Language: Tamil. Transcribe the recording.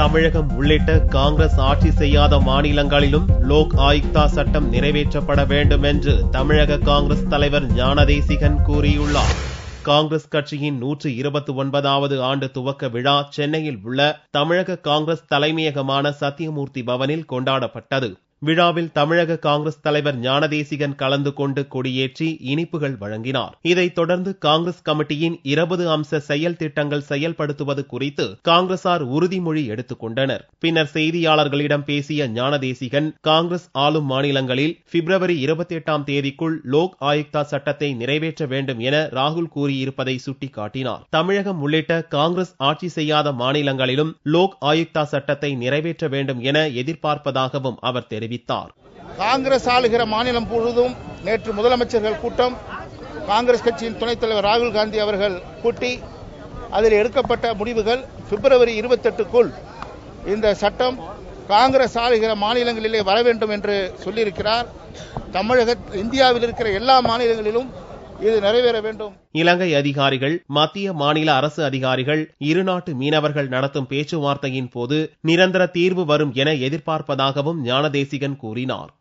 தமிழகம் உள்ளிட்ட காங்கிரஸ் ஆட்சி செய்யாத மாநிலங்களிலும் லோக் ஆயுக்தா சட்டம் நிறைவேற்றப்பட வேண்டும் என்று தமிழக காங்கிரஸ் தலைவர் ஞானதேசிகன் கூறியுள்ளார். காங்கிரஸ் கட்சியின் 129வது ஆண்டு துவக்க விழா சென்னையில் உள்ள தமிழக காங்கிரஸ் தலைமையகமான சத்தியமூர்த்தி பவனில் கொண்டாடப்பட்டது. விழாவில் தமிழக காங்கிரஸ் தலைவர் ஞானதேசிகன் கலந்து கொண்டு கொடியேற்றி இனிப்புகள் வழங்கினார். இதைத் தொடர்ந்து காங்கிரஸ் கமிட்டியின் 20 அம்ச செயல் திட்டங்கள் செயல்படுத்துவது குறித்து காங்கிரசார் உறுதிமொழி எடுத்துக் கொண்டனர். பின்னர் செய்தியாளர்களிடம் பேசிய ஞானதேசிகன், காங்கிரஸ் ஆளும் மாநிலங்களில் பிப்ரவரி 28ஆம் தேதிக்குள் லோக் ஆயுக்தா சட்டத்தை நிறைவேற்ற வேண்டும் என ராகுல் கூறியிருப்பதை சுட்டிக்காட்டினார். தமிழகம் உள்ளிட்ட காங்கிரஸ் ஆட்சி செய்யாத மாநிலங்களிலும் லோக் ஆயுக்தா சட்டத்தை நிறைவேற்ற வேண்டும் என எதிர்பார்ப்பதாகவும் அவர் தெரிவித்தார். காங்கிரஸ் ஆளுகிற மாநிலம் முழுவதும் நேற்று முதலமைச்சர்கள் கூட்டம் காங்கிரஸ் கட்சியின் துணைத் தலைவர் ராகுல் காந்தி அவர்கள் கூட்டி அதில் எடுக்கப்பட்ட முடிவுகள் பிப்ரவரி 28க்குள் இந்த சட்டம் காங்கிரஸ் ஆளுகிற மாநிலங்களிலே வர வேண்டும் என்று சொல்லியிருக்கிறார். இந்தியாவில் இருக்கிற எல்லா மாநிலங்களிலும் இது நிறைவேற வேண்டும். இலங்கை அதிகாரிகள், மத்திய மாநில அரசு அதிகாரிகள், இருநாட்டு மீனவர்கள் நடத்தும் பேச்சுவார்த்தையின் போது நிரந்தர தீர்வு வரும் என எதிர்பார்ப்பதாகவும் ஞானதேசிகன் கூறினார்.